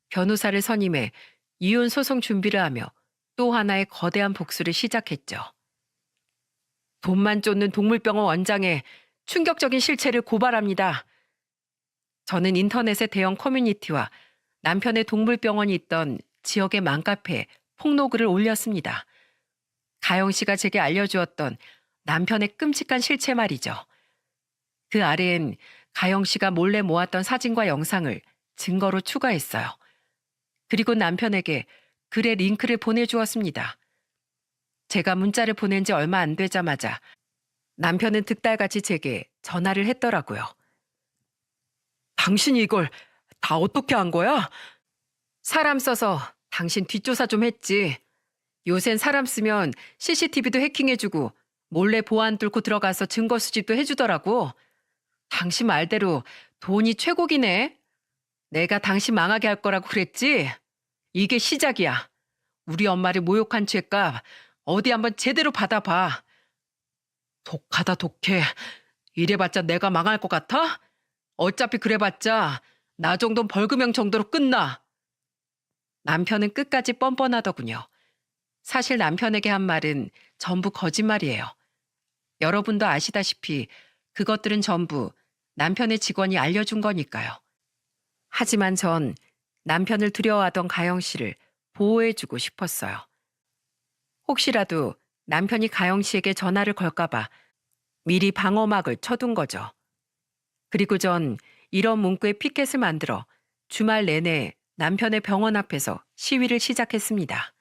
변호사를 선임해 이혼 소송 준비를 하며 또 하나의 거대한 복수를 시작했죠. 돈만 쫓는 동물병원 원장의 충격적인 실체를 고발합니다. 저는 인터넷의 대형 커뮤니티와 남편의 동물병원이 있던 지역의 맘카페에 폭로글을 올렸습니다. 가영 씨가 제게 알려주었던 남편의 끔찍한 실체 말이죠. 그 아래엔 가영 씨가 몰래 모았던 사진과 영상을 증거로 추가했어요. 그리고 남편에게 글의 링크를 보내주었습니다. 제가 문자를 보낸 지 얼마 안 되자마자 남편은 득달같이 제게 전화를 했더라고요. 당신이 이걸 다 어떻게 한 거야? 사람 써서 당신 뒷조사 좀 했지. 요샌 사람 쓰면 CCTV도 해킹해주고 몰래 보안 뚫고 들어가서 증거 수집도 해주더라고. 당신 말대로 돈이 최고기네. 내가 당신 망하게 할 거라고 그랬지? 이게 시작이야. 우리 엄마를 모욕한 죄값 어디 한번 제대로 받아봐. 독하다 독해. 이래봤자 내가 망할 것 같아? 어차피 그래봤자 나 정도는 벌금형 정도로 끝나. 남편은 끝까지 뻔뻔하더군요. 사실 남편에게 한 말은 전부 거짓말이에요. 여러분도 아시다시피 그것들은 전부 남편의 직원이 알려준 거니까요. 하지만 전 남편을 두려워하던 가영 씨를 보호해주고 싶었어요. 혹시라도 남편이 가영 씨에게 전화를 걸까봐 미리 방어막을 쳐둔 거죠. 그리고 전 이런 문구의 피켓을 만들어 주말 내내 남편의 병원 앞에서 시위를 시작했습니다.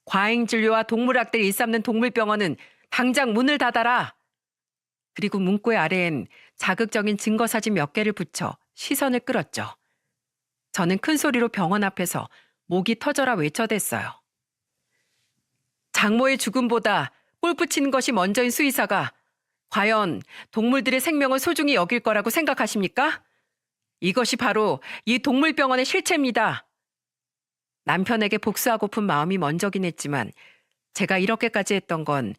과잉진료와 동물학대를 일삼는 동물병원은 당장 문을 닫아라. 그리고 문구의 아래엔 자극적인 증거사진 몇 개를 붙여 시선을 끌었죠. 저는 큰 소리로 병원 앞에서 목이 터져라 외쳐댔어요. 장모의 죽음보다 골프 치는 것이 먼저인 수의사가 과연 동물들의 생명을 소중히 여길 거라고 생각하십니까? 이것이 바로 이 동물병원의 실체입니다. 남편에게 복수하고픈 마음이 먼저긴 했지만 제가 이렇게까지 했던 건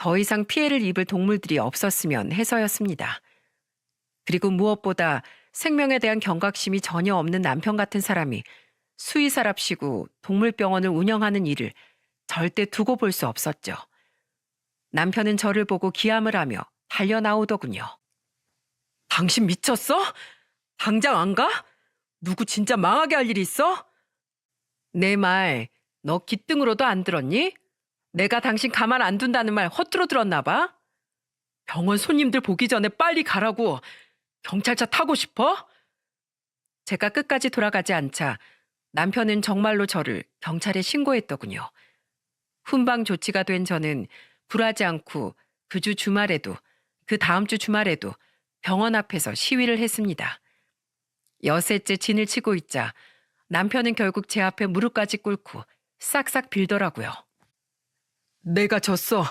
더 이상 피해를 입을 동물들이 없었으면 해서였습니다. 그리고 무엇보다 생명에 대한 경각심이 전혀 없는 남편 같은 사람이 수의사랍시고 동물병원을 운영하는 일을 절대 두고 볼 수 없었죠. 남편은 저를 보고 기함을 하며 달려나오더군요. 당신 미쳤어? 당장 안 가? 누구 진짜 망하게 할 일이 있어? 내 말 너 귓등으로도 안 들었니? 내가 당신 가만 안 둔다는 말 허투루 들었나 봐? 병원 손님들 보기 전에 빨리 가라고. 경찰차 타고 싶어? 제가 끝까지 돌아가지 않자 남편은 정말로 저를 경찰에 신고했더군요. 훈방 조치가 된 저는 굴하지 않고 그 주 주말에도 그 다음 주 주말에도 병원 앞에서 시위를 했습니다. 여새째 진을 치고 있자 남편은 결국 제 앞에 무릎까지 꿇고 싹싹 빌더라고요. 내가 졌어.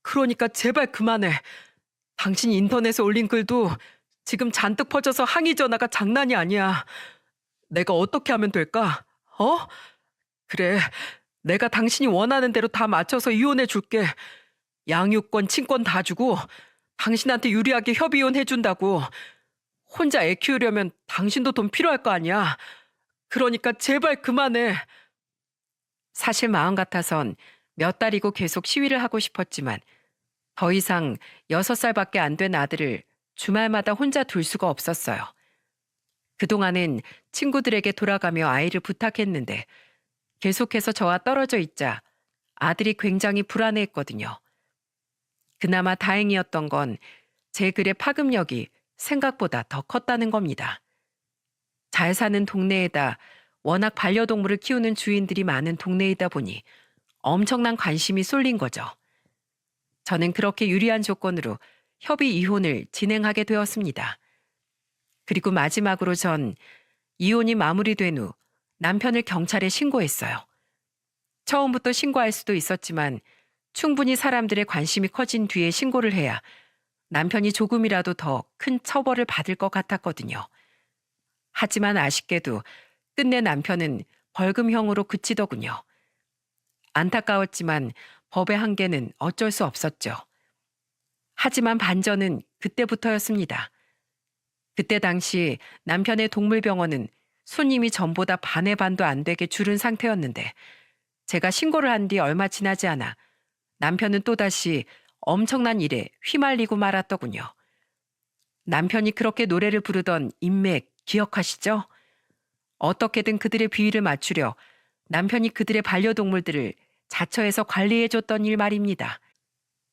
그러니까 제발 그만해. 당신이 인터넷에 올린 글도 지금 잔뜩 퍼져서 항의 전화가 장난이 아니야. 내가 어떻게 하면 될까? 어? 그래, 내가 당신이 원하는 대로 다 맞춰서 이혼해 줄게. 양육권, 친권 다 주고 당신한테 유리하게 협의 이혼 해준다고. 혼자 애 키우려면 당신도 돈 필요할 거 아니야. 그러니까 제발 그만해. 사실 마음 같아선 몇 달이고 계속 시위를 하고 싶었지만 더 이상 6살밖에 안 된 아들을 주말마다 혼자 둘 수가 없었어요. 그동안은 친구들에게 돌아가며 아이를 부탁했는데 계속해서 저와 떨어져 있자 아들이 굉장히 불안해했거든요. 그나마 다행이었던 건 제 글의 파급력이 생각보다 더 컸다는 겁니다. 잘 사는 동네에다 워낙 반려동물을 키우는 주인들이 많은 동네이다 보니 엄청난 관심이 쏠린 거죠. 저는 그렇게 유리한 조건으로 협의 이혼을 진행하게 되었습니다. 그리고 마지막으로 전 이혼이 마무리된 후 남편을 경찰에 신고했어요. 처음부터 신고할 수도 있었지만 충분히 사람들의 관심이 커진 뒤에 신고를 해야 남편이 조금이라도 더 큰 처벌을 받을 것 같았거든요. 하지만 아쉽게도 끝내 남편은 벌금형으로 그치더군요. 안타까웠지만 법의 한계는 어쩔 수 없었죠. 하지만 반전은 그때부터였습니다. 그때 당시 남편의 동물병원은 손님이 전보다 반의 반도 안 되게 줄은 상태였는데 제가 신고를 한 뒤 얼마 지나지 않아 남편은 또다시 엄청난 일에 휘말리고 말았더군요. 남편이 그렇게 노래를 부르던 인맥 기억하시죠? 어떻게든 그들의 비위를 맞추려 남편이 그들의 반려동물들을 자처해서 관리해줬던 일 말입니다.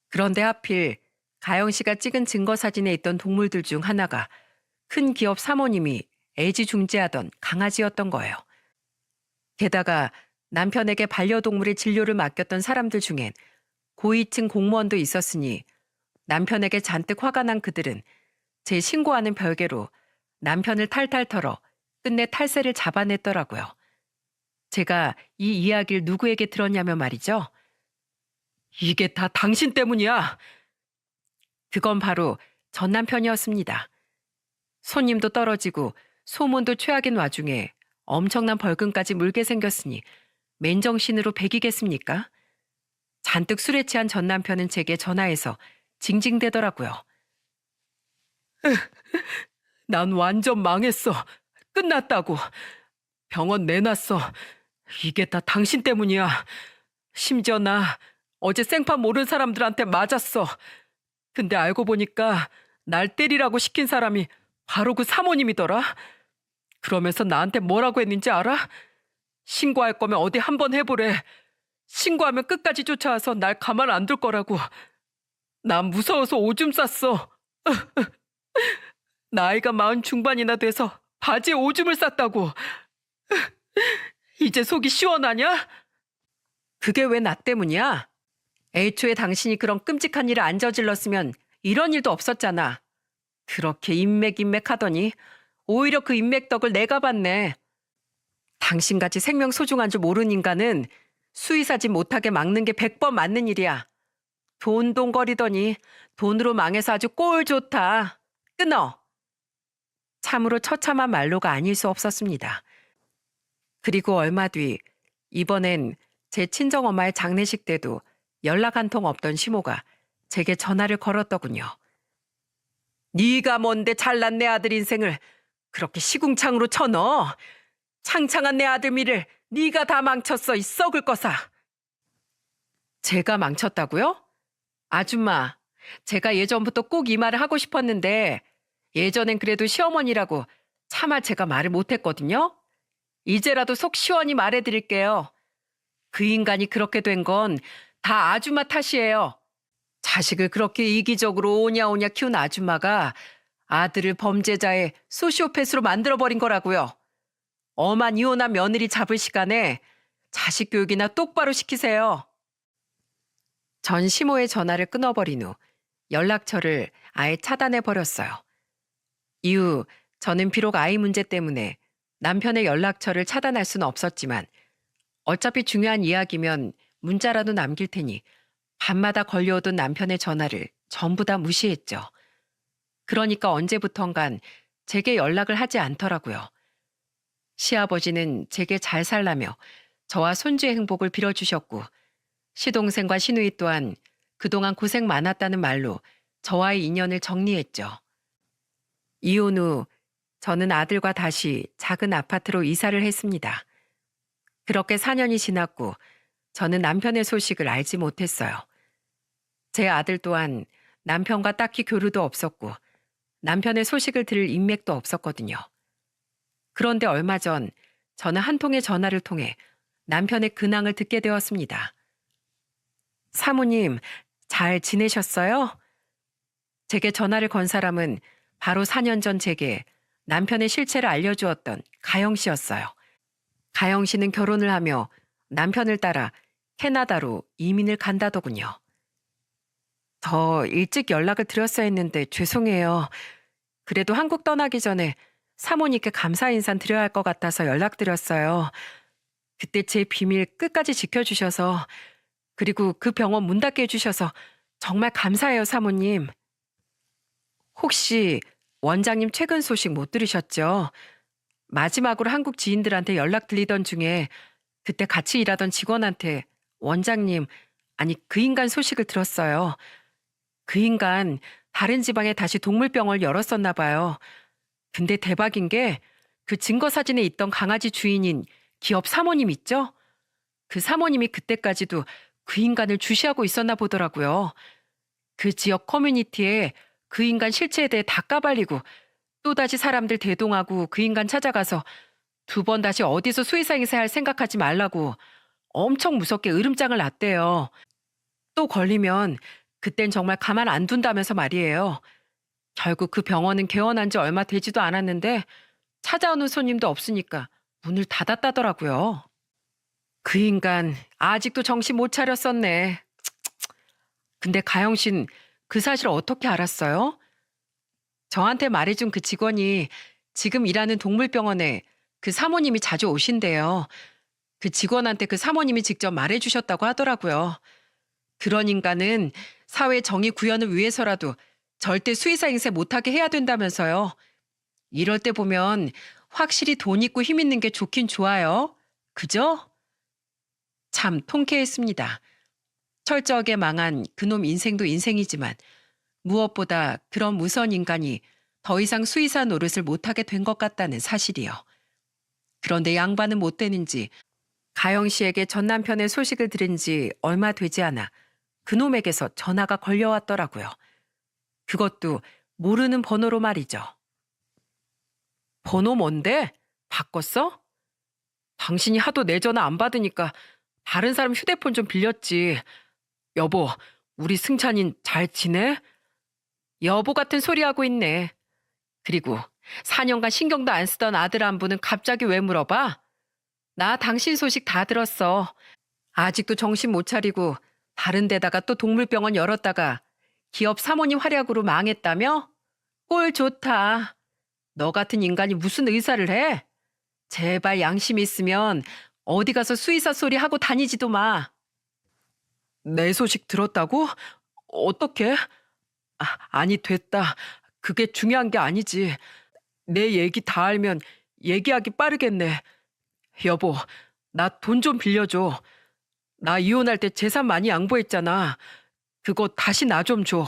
그런데 하필 가영 씨가 찍은 증거 사진에 있던 동물들 중 하나가 큰 기업 사모님이 애지중지하던 강아지였던 거예요. 게다가 남편에게 반려동물의 진료를 맡겼던 사람들 중엔 고위층 공무원도 있었으니 남편에게 잔뜩 화가 난 그들은 제 신고와는 별개로 남편을 탈탈 털어 끝내 탈세를 잡아냈더라고요. 제가 이 이야기를 누구에게 들었냐면 말이죠. 이게 다 당신 때문이야. 그건 바로 전 남편이었습니다. 손님도 떨어지고 소문도 최악인 와중에 엄청난 벌금까지 물게 생겼으니 맨정신으로 배기겠습니까? 잔뜩 술에 취한 전 남편은 제게 전화해서 징징대더라고요. 난 완전 망했어. 끝났다고. 병원 내놨어. 이게 다 당신 때문이야. 심지어 나 어제 생판 모르는 사람들한테 맞았어. 근데 알고 보니까 날 때리라고 시킨 사람이 바로 그 사모님이더라. 그러면서 나한테 뭐라고 했는지 알아? 신고할 거면 어디 한번 해보래. 신고하면 끝까지 쫓아와서 날 가만 안 둘 거라고. 난 무서워서 오줌 쌌어. 나이가 40 중반이나 돼서 바지에 오줌을 쌌다고. 이제 속이 시원하냐? 그게 왜 나 때문이야? 애초에 당신이 그런 끔찍한 일을 안 저질렀으면 이런 일도 없었잖아. 그렇게 인맥 하더니 오히려 그 인맥 덕을 내가 봤네. 당신같이 생명 소중한 줄 모르는 인간은 수의사지 못하게 막는 게 100번 맞는 일이야. 돈돈거리더니 돈으로 망해서 아주 꼴 좋다. 끊어. 참으로 처참한 말로가 아닐 수 없었습니다. 그리고 얼마 뒤 이번엔 제 친정엄마의 장례식 때도 연락 한 통 없던 시모가 제게 전화를 걸었더군요. 네가 뭔데 잘난 내 아들 인생을 그렇게 시궁창으로 쳐넣어. 창창한 내 아들 미를 네가 다 망쳤어, 이 썩을 거사. 제가 망쳤다고요? 아줌마, 제가 예전부터 꼭 이 말을 하고 싶었는데 예전엔 그래도 시어머니라고 차마 제가 말을 못했거든요. 이제라도 속 시원히 말해드릴게요. 그 인간이 그렇게 된 건 다 아줌마 탓이에요. 자식을 그렇게 이기적으로 오냐오냐 키운 아줌마가 아들을 범죄자의 소시오패스로 만들어버린 거라고요. 엄한 이혼한 며느리 잡을 시간에 자식 교육이나 똑바로 시키세요. 전 시모의 전화를 끊어버린 후 연락처를 아예 차단해버렸어요. 이후 저는 비록 아이 문제 때문에 남편의 연락처를 차단할 수는 없었지만 어차피 중요한 이야기면 문자라도 남길 테니 밤마다 걸려오던 남편의 전화를 전부 다 무시했죠. 그러니까 언제부턴간 제게 연락을 하지 않더라고요. 시아버지는 제게 잘 살라며 저와 손주의 행복을 빌어주셨고, 시동생과 시누이 또한 그동안 고생 많았다는 말로 저와의 인연을 정리했죠. 이혼 후 저는 아들과 다시 작은 아파트로 이사를 했습니다. 그렇게 4년이 지났고 저는 남편의 소식을 알지 못했어요. 제 아들 또한 남편과 딱히 교류도 없었고 남편의 소식을 들을 인맥도 없었거든요. 그런데 얼마 전 저는 한 통의 전화를 통해 남편의 근황을 듣게 되었습니다. 사모님, 잘 지내셨어요? 제게 전화를 건 사람은 바로 4년 전 제게 남편의 실체를 알려주었던 가영 씨였어요. 가영 씨는 결혼을 하며 남편을 따라 캐나다로 이민을 간다더군요. 더 일찍 연락을 드렸어야 했는데 죄송해요. 그래도 한국 떠나기 전에 사모님께 감사 인사 드려야 할 것 같아서 연락드렸어요. 그때 제 비밀 끝까지 지켜주셔서, 그리고 그 병원 문 닫게 해주셔서 정말 감사해요, 사모님. 혹시 원장님 최근 소식 못 들으셨죠? 마지막으로 한국 지인들한테 연락 드리던 중에 그때 같이 일하던 직원한테 원장님, 아니 그 인간 소식을 들었어요. 그 인간 다른 지방에 다시 동물병원을 열었었나 봐요. 근데 대박인 게 그 증거 사진에 있던 강아지 주인인 기업 사모님 있죠? 그 사모님이 그때까지도 그 인간을 주시하고 있었나 보더라고요. 그 지역 커뮤니티에 그 인간 실체에 대해 다 까발리고 또다시 사람들 대동하고 그 인간 찾아가서 2번 다시 어디서 수의사 행세할 생각하지 말라고 엄청 무섭게 으름장을 놨대요. 또 걸리면 그땐 정말 가만 안 둔다면서 말이에요. 결국 그 병원은 개원한 지 얼마 되지도 않았는데 찾아오는 손님도 없으니까 문을 닫았다더라고요. 그 인간 아직도 정신 못 차렸었네. 근데 가영 씨는 그 사실 어떻게 알았어요? 저한테 말해준 그 직원이 지금 일하는 동물병원에 그 사모님이 자주 오신대요. 그 직원한테 그 사모님이 직접 말해주셨다고 하더라고요. 그런 인간은 사회 정의 구현을 위해서라도 절대 수의사 행세 못하게 해야 된다면서요. 이럴 때 보면 확실히 돈 있고 힘 있는 게 좋긴 좋아요. 그죠? 참 통쾌했습니다. 철저하게 망한 그놈 인생도 인생이지만 무엇보다 그런 무서운 인간이 더 이상 수의사 노릇을 못하게 된 것 같다는 사실이요. 그런데 양반은 못 되는지 가영 씨에게 전 남편의 소식을 들은 지 얼마 되지 않아 그놈에게서 전화가 걸려왔더라고요. 그것도 모르는 번호로 말이죠. 번호 뭔데? 바꿨어? 당신이 하도 내 전화 안 받으니까 다른 사람 휴대폰 좀 빌렸지. 여보, 우리 승찬인 잘 지내? 여보 같은 소리 하고 있네. 그리고 4년간 신경도 안 쓰던 아들 안부는 갑자기 왜 물어봐? 나 당신 소식 다 들었어. 아직도 정신 못 차리고 다른 데다가 또 동물병원 열었다가 기업 사모님 활약으로 망했다며? 꼴 좋다. 너 같은 인간이 무슨 의사를 해? 제발 양심 있으면 어디 가서 수의사 소리 하고 다니지도 마. 내 소식 들었다고? 어떻게? 아니 됐다. 그게 중요한 게 아니지. 내 얘기 다 알면 얘기하기 빠르겠네. 여보, 나 돈 좀 빌려줘. 나 이혼할 때 재산 많이 양보했잖아. 그거 다시 나 좀 줘.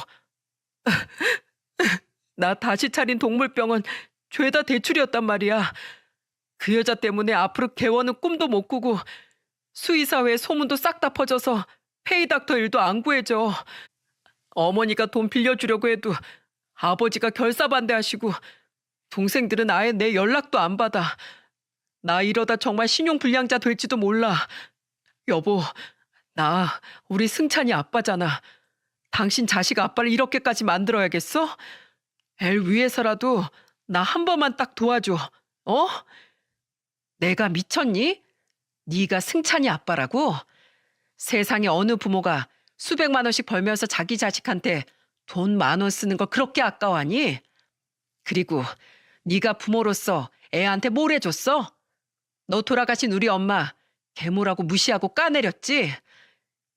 나 다시 차린 동물병원 죄다 대출이었단 말이야. 그 여자 때문에 앞으로 개원은 꿈도 못 꾸고 수의사회 소문도 싹 다 퍼져서 페이닥터 일도 안 구해져. 어머니가 돈 빌려주려고 해도 아버지가 결사반대하시고 동생들은 아예 내 연락도 안 받아. 나 이러다 정말 신용불량자 될지도 몰라. 여보, 나 우리 승찬이 아빠잖아. 당신 자식 아빠를 이렇게까지 만들어야겠어? 애 위해서라도 나 한 번만 딱 도와줘. 어? 내가 미쳤니? 네가 승찬이 아빠라고? 세상에 어느 부모가 수백만 원씩 벌면서 자기 자식한테 돈 10,000원 쓰는 거 그렇게 아까워하니? 그리고 네가 부모로서 애한테 뭘 해줬어? 너 돌아가신 우리 엄마 계모라고 무시하고 까내렸지?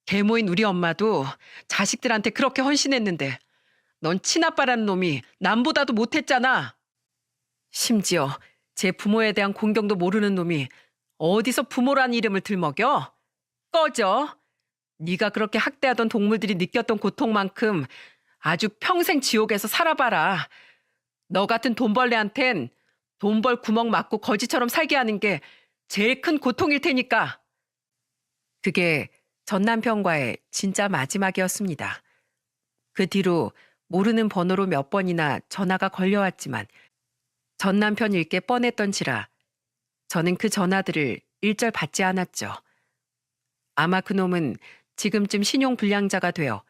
계모인 우리 엄마도 자식들한테 그렇게 헌신했는데 넌 친아빠라는 놈이 남보다도 못했잖아. 심지어 제 부모에 대한 공경도 모르는 놈이 어디서 부모란 이름을 들먹여? 꺼져. 네가 그렇게 학대하던 동물들이 느꼈던 고통만큼 아주 평생 지옥에서 살아봐라. 너 같은 돈벌레한텐 돈 벌 구멍 막고 거지처럼 살게 하는 게 제일 큰 고통일 테니까. 그게 전 남편과의 진짜 마지막이었습니다. 그 뒤로 모르는 번호로 몇 번이나 전화가 걸려왔지만 전 남편 읽게 뻔했던지라 저는 그 전화들을 일절 받지 않았죠. 아마 그놈은 지금쯤 신용불량자가 되어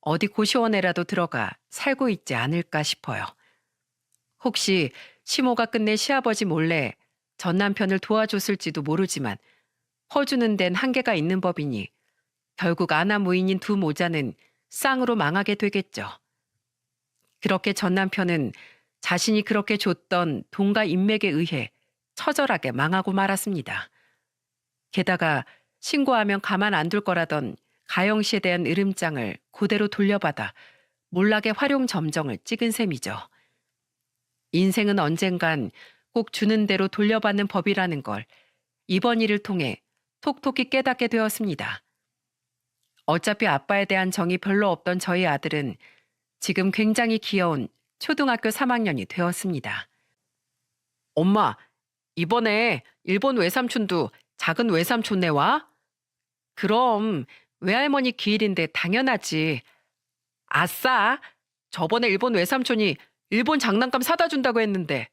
어디 고시원에라도 들어가 살고 있지 않을까 싶어요. 혹시 시모가 끝내 시아버지 몰래 전 남편을 도와줬을지도 모르지만 퍼주는 데는 한계가 있는 법이니 결국 아나무인인 두 모자는 쌍으로 망하게 되겠죠. 그렇게 전 남편은 자신이 그렇게 줬던 돈과 인맥에 의해 처절하게 망하고 말았습니다. 게다가 신고하면 가만 안 둘 거라던 가영 씨에 대한 으름장을 그대로 돌려받아 몰락의 활용점정을 찍은 셈이죠. 인생은 언젠간 꼭 주는 대로 돌려받는 법이라는 걸 이번 일을 통해 톡톡히 깨닫게 되었습니다. 어차피 아빠에 대한 정이 별로 없던 저희 아들은 지금 굉장히 귀여운 초등학교 3학년이 되었습니다. 엄마, 이번에 일본 외삼촌도 작은 외삼촌네 와? 그럼 외할머니 기일인데 당연하지. 아싸! 저번에 일본 외삼촌이 일본 장난감 사다 준다고 했는데.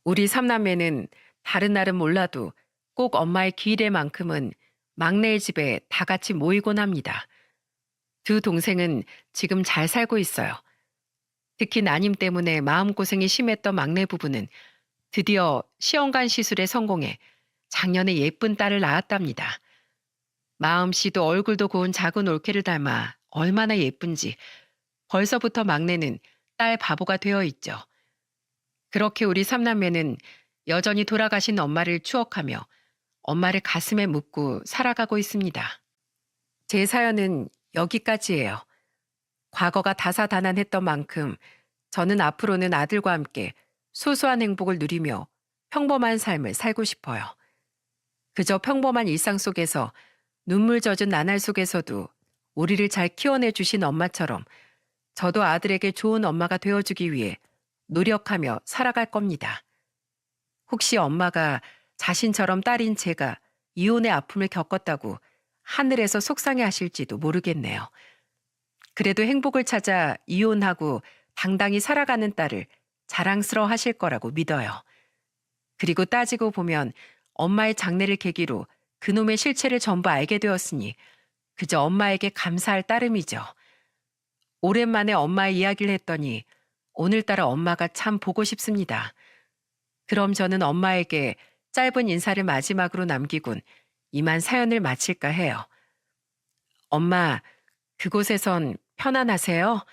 우리 삼남매는 다른 날은 몰라도 꼭 엄마의 기일에만큼은 막내의 집에 다 같이 모이곤 합니다. 두 동생은 지금 잘 살고 있어요. 특히 나님 때문에 마음고생이 심했던 막내 부부는 드디어 시험관 시술에 성공해 작년에 예쁜 딸을 낳았답니다. 마음씨도 얼굴도 고운 작은 올케를 닮아 얼마나 예쁜지 벌써부터 막내는 딸 바보가 되어 있죠. 그렇게 우리 삼남매는 여전히 돌아가신 엄마를 추억하며 엄마를 가슴에 묻고 살아가고 있습니다. 제 사연은 여기까지예요. 과거가 다사다난했던 만큼 저는 앞으로는 아들과 함께 소소한 행복을 누리며 평범한 삶을 살고 싶어요. 그저 평범한 일상 속에서 눈물 젖은 나날 속에서도 우리를 잘 키워내 주신 엄마처럼 저도 아들에게 좋은 엄마가 되어주기 위해 노력하며 살아갈 겁니다. 혹시 엄마가 자신처럼 딸인 제가 이혼의 아픔을 겪었다고 하늘에서 속상해 하실지도 모르겠네요. 그래도 행복을 찾아 이혼하고 당당히 살아가는 딸을 자랑스러워 하실 거라고 믿어요. 그리고 따지고 보면 엄마의 장례를 계기로 그놈의 실체를 전부 알게 되었으니 그저 엄마에게 감사할 따름이죠. 오랜만에 엄마의 이야기를 했더니 오늘따라 엄마가 참 보고 싶습니다. 그럼 저는 엄마에게 짧은 인사를 마지막으로 남기곤 이만 사연을 마칠까 해요. 엄마, 그곳에선 편안하세요?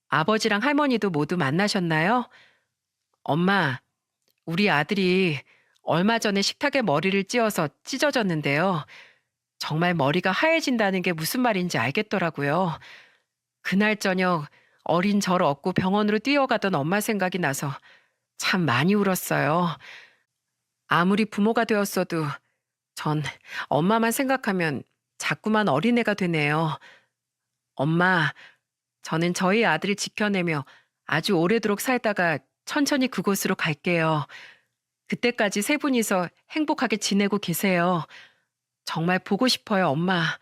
아버지랑 할머니도 모두 만나셨나요? 엄마, 우리 아들이 얼마 전에 식탁에 머리를 찧어서 찢어졌는데요. 정말 머리가 하얘진다는 게 무슨 말인지 알겠더라고요. 그날 저녁 어린 저를 업고 병원으로 뛰어가던 엄마 생각이 나서 참 많이 울었어요. 아무리 부모가 되었어도 전 엄마만 생각하면 자꾸만 어린애가 되네요. 엄마, 저는 저희 아들을 지켜내며 아주 오래도록 살다가 천천히 그곳으로 갈게요. 그때까지 세 분이서 행복하게 지내고 계세요. 정말 보고 싶어요, 엄마.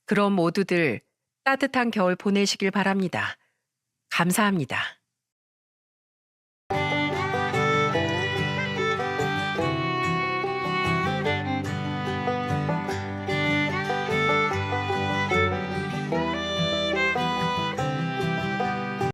그럼 모두들 따뜻한 겨울 보내시길 바랍니다. 감사합니다.